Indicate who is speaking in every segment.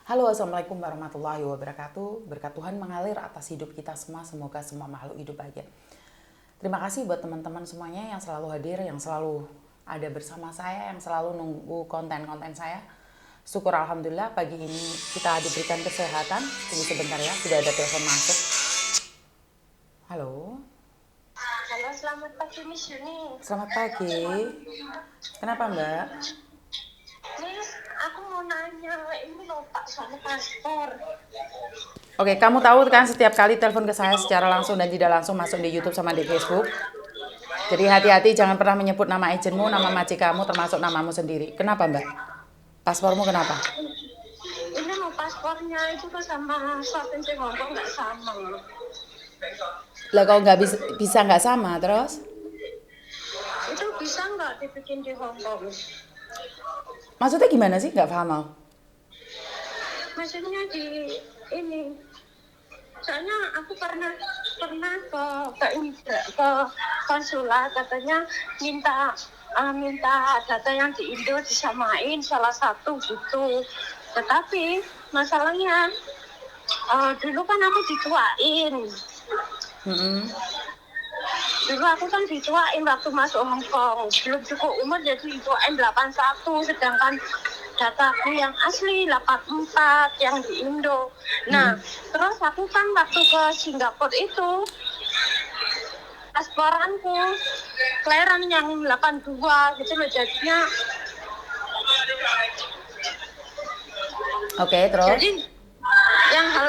Speaker 1: Halo, Assalamualaikum warahmatullahi wabarakatuh. Berkat Tuhan mengalir atas hidup kita semua. Semoga semua makhluk hidup bahagia. Terima kasih buat teman-teman semuanya yang selalu hadir, yang selalu ada bersama saya, yang selalu nunggu konten-konten saya. Syukur Alhamdulillah pagi ini kita diberikan kesehatan. Tunggu sebentar ya, sudah ada telepon masuk. Halo.
Speaker 2: Halo, selamat pagi Miss Yuni.
Speaker 1: Selamat pagi. Kenapa Mbak?
Speaker 2: Miss, aku mau nanya, ini loh Pak soal paspor.
Speaker 1: Oke, kamu tahu kan setiap kali telepon ke saya secara langsung dan tidak langsung masuk di YouTube sama di Facebook. Jadi hati-hati jangan pernah menyebut nama agentmu, nama majikamu, termasuk namamu sendiri. Kenapa Mbak? Paspormu kenapa?
Speaker 2: Ini mau paspornya itu tuh sama provinsi Hongkong nggak sama.
Speaker 1: Lah kalau nggak bisa nggak sama terus?
Speaker 2: Itu bisa nggak dibikin di Hongkong?
Speaker 1: Maksudnya gimana sih? Nggak paham mau.
Speaker 2: Maksudnya di ini. Soalnya aku pernah ke konsulat, katanya minta data yang di Indo disamain salah satu gitu. Tetapi masalahnya dulu kan aku dituain. Dulu aku kan dituain waktu masuk Hong Kong. Belum cukup umur jadi dituain 81, sedangkan dataku yang asli 84 yang di Indo. Nah, terus aku kan waktu ke Singapura itu pasporanku kelahiran yang 82 gitu loh, jadinya
Speaker 1: Oke, terus?
Speaker 2: jadi yang di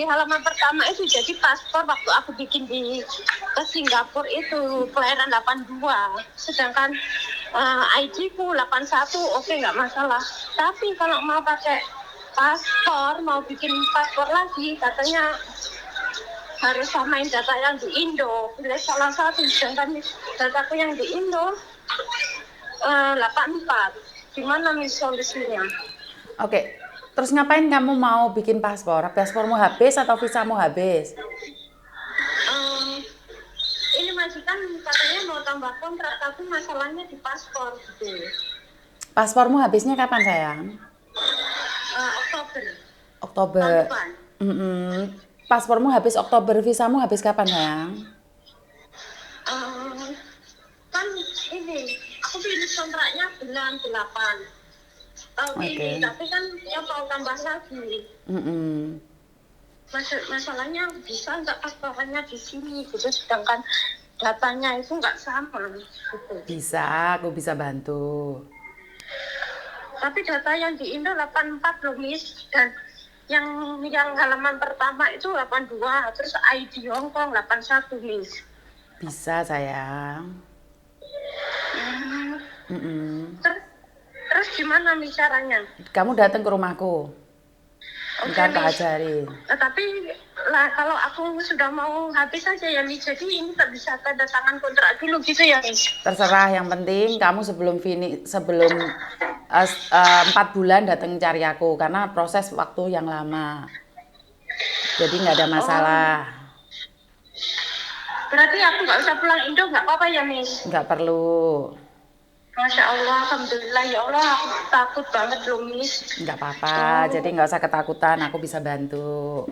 Speaker 2: halaman pertama itu jadi paspor waktu aku bikin ke Singapura itu kelahiran 82, sedangkan ID ku 81, oke nggak masalah. Tapi kalau mau pakai paspor, mau bikin paspor lagi, katanya harus samain data yang di Indo, pilih salah satu, sedangkan dataku yang di Indo 84. Gimana nih solusinya?
Speaker 1: Oke. Terus ngapain kamu mau bikin paspor? Paspormu habis atau visamu habis?
Speaker 2: Ini majikan katanya mau tambah kontrak, tapi masalahnya di paspor gitu.
Speaker 1: Paspormu habisnya kapan sayang?
Speaker 2: Oktober tahun
Speaker 1: Oktober.
Speaker 2: depan.
Speaker 1: Paspormu habis Oktober, visamu habis kapan sayang?
Speaker 2: Kan ini aku pilih kontraknya bulan 8 tahun ini, tapi kan dia mau tambah lagi. Masalahnya bisa nggak pasporannya di sini gitu, sedangkan datanya itu nggak sama gitu.
Speaker 1: Bisa, aku bisa bantu.
Speaker 2: Tapi data yang di Indo 84 loh Miss, dan yang halaman pertama itu 82, terus ID Hongkong 81 Miss.
Speaker 1: Bisa sayang.
Speaker 2: Terus gimana nih caranya?
Speaker 1: Kamu datang ke rumahku. Ntar tak ajarin.
Speaker 2: Tapi kalau aku sudah mau habis aja ya Miss, jadi ini tak bisa tanda tangan kontrak dulu gitu ya Miss?
Speaker 1: Terserah, yang penting kamu sebelum 4 bulan datang cari aku, karena proses waktu yang lama. Jadi nggak ada masalah.
Speaker 2: Berarti aku nggak usah pulang Indo, nggak apa-apa ya Miss?
Speaker 1: Nggak perlu.
Speaker 2: Masya Allah, Alhamdulillah, ya Allah, aku takut banget loh Miss.
Speaker 1: Nggak apa-apa, jadi nggak usah ketakutan, aku bisa bantu.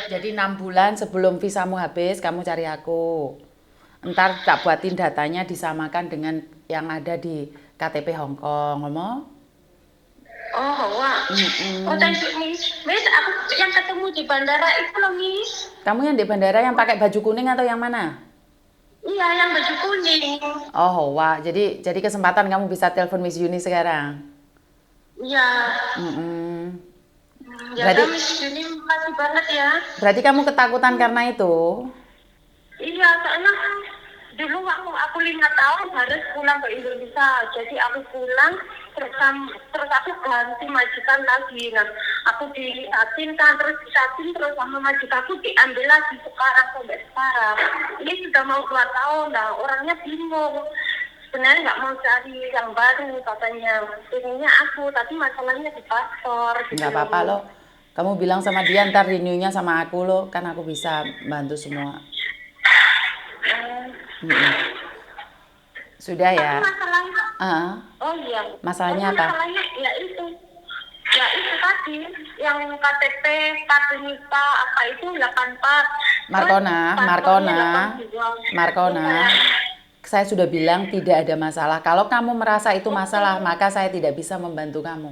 Speaker 1: Jadi 6 bulan sebelum visamu habis, kamu cari aku. Ntar tak buatin datanya disamakan dengan yang ada di KTP Hongkong, ngomong?
Speaker 2: Oh, wah. Oh, thank you Miss. Miss, aku yang ketemu di bandara itu loh Miss.
Speaker 1: Kamu yang di bandara yang pakai baju kuning atau yang mana?
Speaker 2: Iya, yang baju kuning.
Speaker 1: Oh, wah. Jadi kesempatan kamu bisa telepon Miss Yuni sekarang.
Speaker 2: Iya. Ya
Speaker 1: Berarti,
Speaker 2: kan Miss Yuni, makasih banget ya.
Speaker 1: berarti kamu ketakutan karena itu?
Speaker 2: Iya, soalnya dulu waktu aku 5 tahun harus pulang ke Indonesia. Jadi aku pulang, terus aku ganti majikan lagi. Nah, aku disatin terus sama majikanku diambil lagi sampai sekarang. Ini sudah mau 2 tahun, nah orangnya bingung. Sebenarnya nggak mau cari yang baru katanya. Ininya aku, tapi masalahnya di paspor. Gitu.
Speaker 1: Nggak apa-apa loh. Kamu bilang sama dia, ntar renew-nya sama aku loh. Kan aku bisa bantu semua. Sudah
Speaker 2: Tapi
Speaker 1: ya.
Speaker 2: masalahnya,
Speaker 1: Ah,
Speaker 2: oh iya,
Speaker 1: masalahnya
Speaker 2: tapi
Speaker 1: apa?
Speaker 2: masalahnya ya itu tadi, yang KTP, kartu nikah, apa itu 84, terus
Speaker 1: Markona,
Speaker 2: paspornya
Speaker 1: Markona,
Speaker 2: 82. Terus
Speaker 1: Markona.
Speaker 2: saya,
Speaker 1: Saya sudah bilang tidak ada masalah. Kalau kamu merasa itu
Speaker 2: oke,
Speaker 1: masalah, maka saya tidak bisa membantu kamu.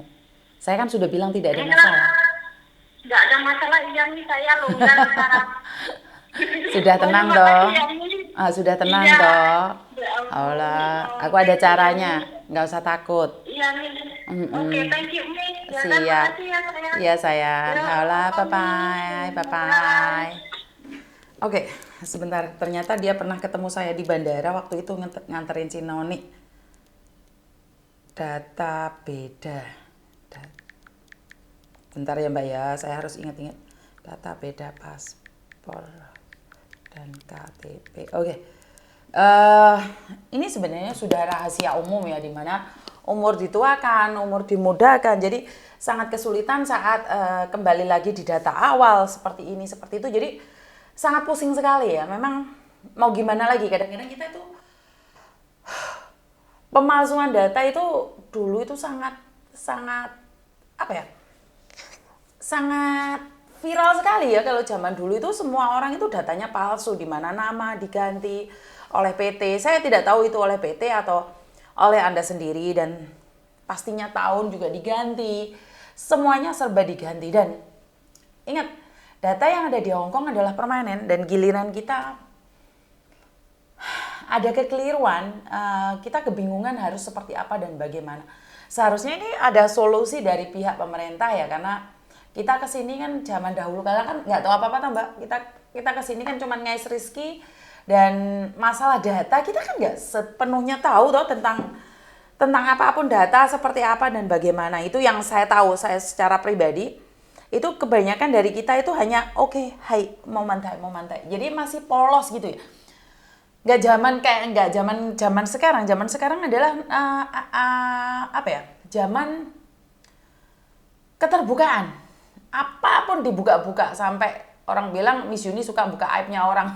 Speaker 1: Saya kan sudah bilang tidak ada
Speaker 2: enggak,
Speaker 1: masalah.
Speaker 2: enggak ada masalah, iya nih saya longgar sekarang.
Speaker 1: Sudah
Speaker 2: Terima
Speaker 1: tenang
Speaker 2: kasih
Speaker 1: toh?
Speaker 2: ya nih.
Speaker 1: Ah, sudah tenang
Speaker 2: Iya,
Speaker 1: toh?
Speaker 2: ya ampun,
Speaker 1: Allah,
Speaker 2: oh,
Speaker 1: aku ada
Speaker 2: thank you ya
Speaker 1: caranya.
Speaker 2: nih.
Speaker 1: Nggak usah takut.
Speaker 2: Iya nih. Oke,
Speaker 1: Mm-mm.
Speaker 2: thank you nih. Ya kan,
Speaker 1: Siap.
Speaker 2: makasih ya sayang.
Speaker 1: Iya sayang.
Speaker 2: Ya,
Speaker 1: Allah,
Speaker 2: apa
Speaker 1: bye-bye.
Speaker 2: nih? Bye.
Speaker 1: Bye-bye. Oke, sebentar. Ternyata dia pernah ketemu saya di bandara waktu itu nganterin si Noni. Data beda. Bentar ya Mbak ya, saya harus ingat-ingat. Data beda paspor dan KTP. Oke. Ini sebenarnya sudah rahasia umum ya, di mana umur dituakan, umur dimudahkan. Jadi sangat kesulitan saat kembali lagi di data awal seperti ini, seperti itu. Jadi sangat pusing sekali ya. Memang mau gimana lagi, kadang-kadang kita itu pemalsuan data itu dulu itu sangat apa ya? Sangat viral sekali ya kalau zaman dulu itu semua orang itu datanya palsu, di mana nama diganti oleh PT. Saya tidak tahu itu oleh PT atau oleh Anda sendiri, dan pastinya tahun juga diganti. Semuanya serba diganti, dan ingat, data yang ada di Hong Kong adalah permanen, dan giliran kita ada kekeliruan, kita kebingungan harus seperti apa dan bagaimana. Seharusnya ini ada solusi dari pihak pemerintah ya, karena kita kesini kan zaman dahulu kala kan nggak tahu apa-apa tuh Mbak. Kita kesini kan cuma ngais rezeki, dan masalah data kita kan nggak sepenuhnya tahu toh tentang apapun, data seperti apa dan bagaimana. Itu yang saya tahu, saya secara pribadi itu kebanyakan dari kita itu hanya oke, hai, mau mantai. Jadi masih polos gitu ya. Nggak zaman sekarang. Zaman sekarang adalah apa ya? Zaman keterbukaan. Apapun dibuka-buka, sampai orang bilang Miss Yuni suka buka aibnya orang.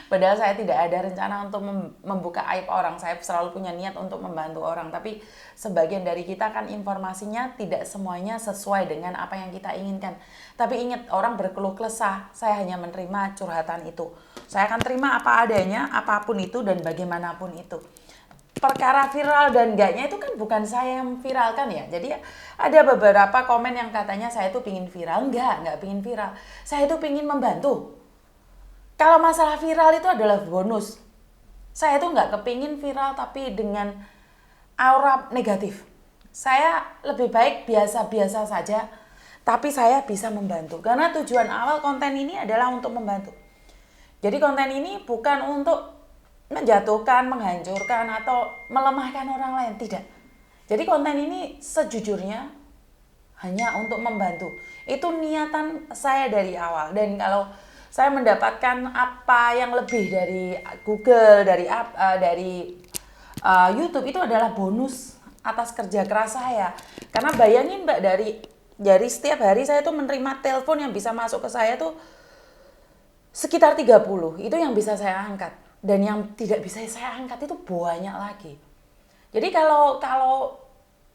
Speaker 1: Padahal saya tidak ada rencana untuk membuka aib orang. Saya selalu punya niat untuk membantu orang. Tapi sebagian dari kita kan informasinya tidak semuanya sesuai dengan apa yang kita inginkan. Tapi ingat, orang berkeluh kesah, saya hanya menerima curhatan itu. Saya akan terima apa adanya, apapun itu dan bagaimanapun itu. Perkara viral dan enggaknya itu kan bukan saya yang viralkan ya. Jadi ada beberapa komen yang katanya saya itu pingin viral. Enggak pingin viral. Saya itu pingin membantu. Kalau masalah viral itu adalah bonus. Saya itu enggak kepingin viral tapi dengan aura negatif. Saya lebih baik biasa-biasa saja, tapi saya bisa membantu. Karena tujuan awal konten ini adalah untuk membantu. Jadi konten ini bukan untuk menjatuhkan, menghancurkan, atau melemahkan orang lain, tidak. Jadi konten ini sejujurnya hanya untuk membantu. Itu niatan saya dari awal. Dan kalau saya mendapatkan apa yang lebih dari Google, dari YouTube, itu adalah bonus atas kerja keras saya. Karena bayangin Mbak, dari setiap hari saya tuh menerima telepon yang bisa masuk ke saya tuh sekitar 30. Itu yang bisa saya angkat. Dan yang tidak bisa saya angkat itu banyak lagi. Jadi kalau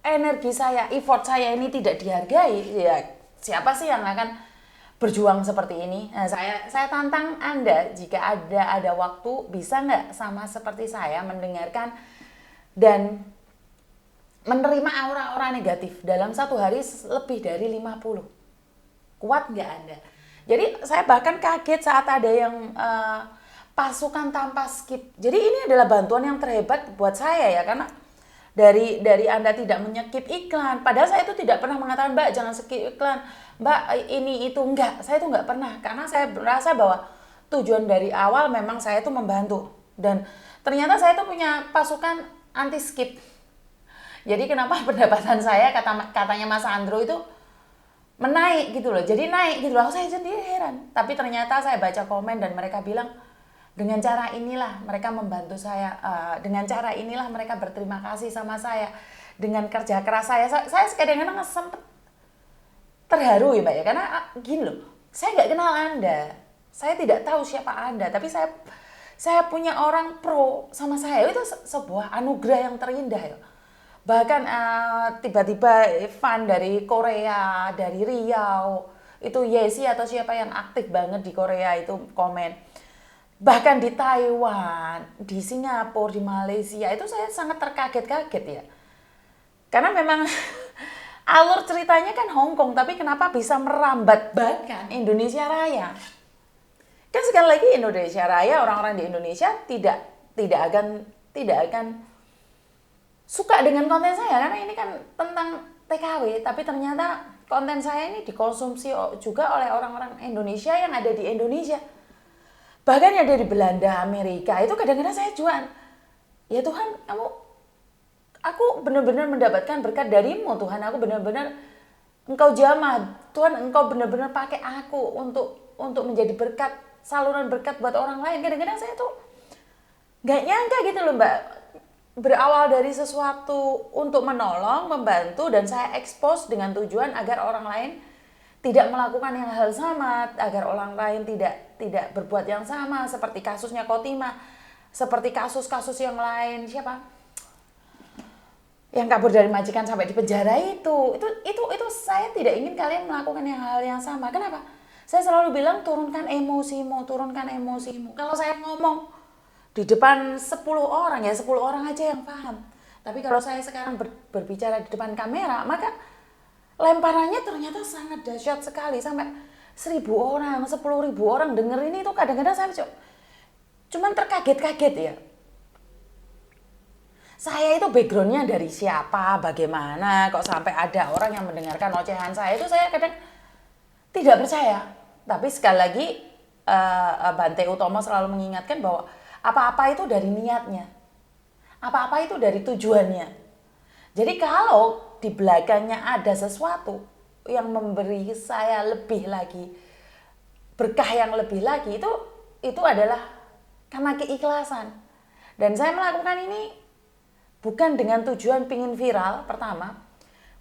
Speaker 1: energi saya, effort saya ini tidak dihargai, ya siapa sih yang akan berjuang seperti ini? Nah, saya tantang Anda, jika ada waktu, bisa nggak sama seperti saya mendengarkan dan menerima aura-aura negatif dalam satu hari lebih dari 50. Kuat nggak Anda? Jadi saya bahkan kaget saat ada yang pasukan tanpa skip. Jadi ini adalah bantuan yang terhebat buat saya ya, karena dari Anda tidak menyekip iklan. Padahal saya itu tidak pernah mengatakan, Mbak jangan skip iklan, Mbak ini itu, enggak. Saya itu enggak pernah, karena saya merasa bahwa tujuan dari awal memang saya itu membantu. Dan ternyata saya itu punya pasukan anti skip. Jadi kenapa pendapatan saya, katanya Mas Andro itu menaik gitu loh. Jadi naik gitu loh. Saya sendiri heran. Tapi ternyata saya baca komen dan mereka bilang, dengan cara inilah mereka membantu saya, dengan cara inilah mereka berterima kasih sama saya, dengan kerja keras saya kadang-kadang sempat terharu ya Mbak ya, karena gini loh, saya nggak kenal Anda, saya tidak tahu siapa Anda, tapi saya saya punya orang pro sama saya, itu sebuah anugerah yang terindah ya. Bahkan tiba-tiba fan dari Korea, dari Riau, itu Yesi atau siapa yang aktif banget di Korea itu komen. Bahkan di Taiwan, di Singapura, di Malaysia, itu saya sangat terkaget-kaget ya. Karena memang alur ceritanya kan Hong Kong, tapi kenapa bisa merambat bahkan Indonesia Raya? Kan sekali lagi Indonesia Raya, orang-orang di Indonesia tidak akan suka dengan konten saya karena ini kan tentang TKW, tapi ternyata konten saya ini dikonsumsi juga oleh orang-orang Indonesia yang ada di Indonesia. Bahkan yang ada di Belanda, Amerika, itu kadang-kadang saya jual. Ya Tuhan, aku benar-benar mendapatkan berkat darimu Tuhan, aku benar-benar Engkau jamah, Tuhan Engkau benar-benar pakai aku untuk menjadi berkat, saluran berkat buat orang lain. Kadang-kadang saya tuh nggak nyangka gitu loh Mbak, berawal dari sesuatu untuk menolong, membantu, dan saya expose dengan tujuan agar orang lain tidak melakukan yang hal sama, agar orang lain tidak berbuat yang sama, seperti kasusnya Kotima, seperti kasus-kasus yang lain, siapa yang kabur dari majikan sampai di penjara itu saya tidak ingin kalian melakukan yang hal yang sama. Kenapa? Saya selalu bilang turunkan emosimu. Kalau saya ngomong di depan 10 orang ya 10 orang aja yang paham. Tapi kalau saya sekarang berbicara di depan kamera, maka lemparannya ternyata sangat dahsyat sekali, sampai 1.000 orang, 10.000 orang denger ini itu kadang-kadang saya cuman terkaget-kaget ya. Saya itu backgroundnya dari siapa, bagaimana, kok sampai ada orang yang mendengarkan ocehan saya, itu saya kadang tidak percaya. Tapi sekali lagi Bante Utomo selalu mengingatkan bahwa apa-apa itu dari niatnya, apa-apa itu dari tujuannya. Jadi kalau di belakangnya ada sesuatu yang memberi saya lebih lagi, berkah yang lebih lagi, itu adalah karena keikhlasan. Dan saya melakukan ini bukan dengan tujuan pingin viral, pertama.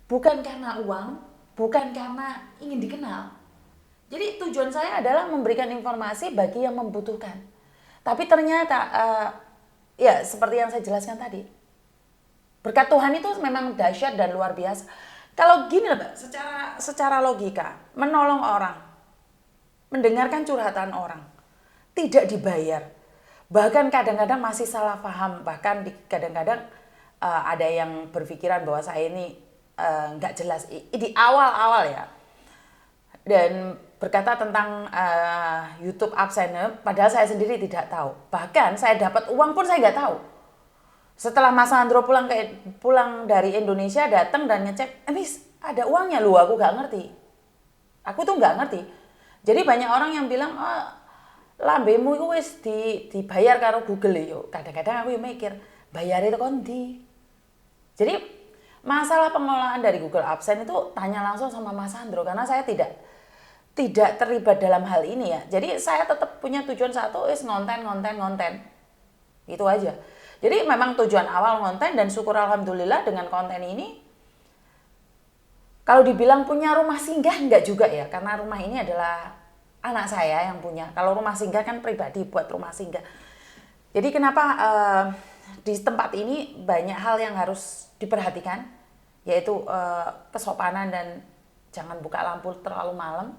Speaker 1: Bukan karena uang, bukan karena ingin dikenal. Jadi tujuan saya adalah memberikan informasi bagi yang membutuhkan. Tapi ternyata, ya seperti yang saya jelaskan tadi, berkat Tuhan itu memang dahsyat dan luar biasa. Kalau gini lah Mbak, secara logika, menolong orang, mendengarkan curhatan orang, tidak dibayar. Bahkan kadang-kadang masih salah paham, bahkan kadang-kadang ada yang berpikiran bahwa saya ini nggak jelas di awal-awal ya, dan berkata tentang YouTube AdSense, padahal saya sendiri tidak tahu. Bahkan saya dapat uang pun saya nggak tahu. Setelah Mas Sandro pulang dari Indonesia, datang dan ngecek, Miss ada uangnya lu, aku nggak ngerti. Aku tuh nggak ngerti. Jadi banyak orang yang bilang, lambemu itu wis dibayar karo Google yo. Kadang-kadang aku mikir, bayar itu kondi. Jadi masalah pengelolaan dari Google AdSense itu tanya langsung sama Mas Sandro, karena saya tidak terlibat dalam hal ini ya. Jadi saya tetap punya tujuan satu, ngonten. Gitu aja. Jadi memang tujuan awal ngonten, dan syukur alhamdulillah dengan konten ini, kalau dibilang punya rumah singgah enggak juga ya, karena rumah ini adalah anak saya yang punya. Kalau rumah singgah kan pribadi buat rumah singgah. Jadi kenapa di tempat ini banyak hal yang harus diperhatikan, yaitu kesopanan dan jangan buka lampu terlalu malam.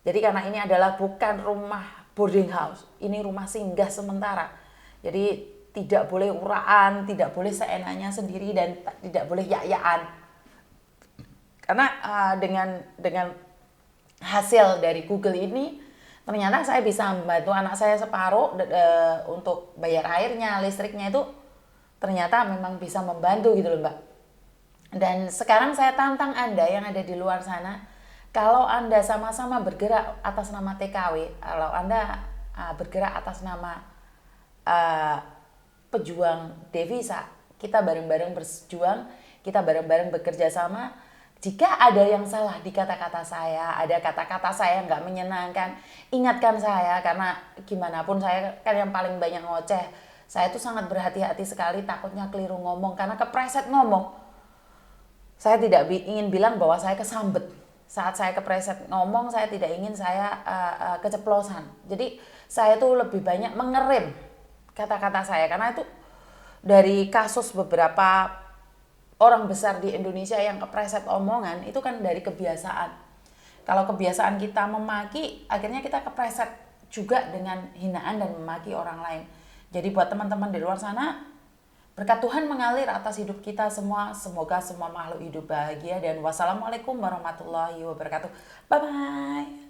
Speaker 1: Jadi karena ini adalah bukan rumah boarding house, ini rumah singgah sementara. Jadi tidak boleh uraan, tidak boleh seenaknya sendiri, dan tidak boleh yak-yakan. Karena dengan hasil dari Google ini, ternyata saya bisa membantu anak saya separuh untuk bayar airnya, listriknya, itu ternyata memang bisa membantu gitu loh Mbak. Dan sekarang saya tantang Anda yang ada di luar sana, kalau Anda sama-sama bergerak atas nama TKW, kalau Anda bergerak atas nama pejuang devisa, kita bareng-bareng berjuang, kita bareng-bareng bekerja sama. Jika ada yang salah di kata-kata saya, ada kata-kata saya yang nggak menyenangkan, ingatkan saya, karena gimana pun saya kan yang paling banyak ngoceh. Saya tuh sangat berhati-hati sekali, takutnya keliru ngomong, karena kepreset ngomong. Saya tidak ingin bilang bahwa saya kesambet. Saat saya kepreset ngomong, saya tidak ingin saya keceplosan. Jadi saya tuh lebih banyak mengerem. kata-kata saya, karena itu dari kasus beberapa orang besar di Indonesia yang kepreset omongan itu kan dari kebiasaan. Kalau kebiasaan kita memaki, akhirnya kita kepreset juga dengan hinaan dan memaki orang lain. Jadi buat teman-teman di luar sana, berkat Tuhan mengalir atas hidup kita semua. Semoga semua makhluk hidup bahagia, dan wassalamualaikum warahmatullahi wabarakatuh. Bye bye.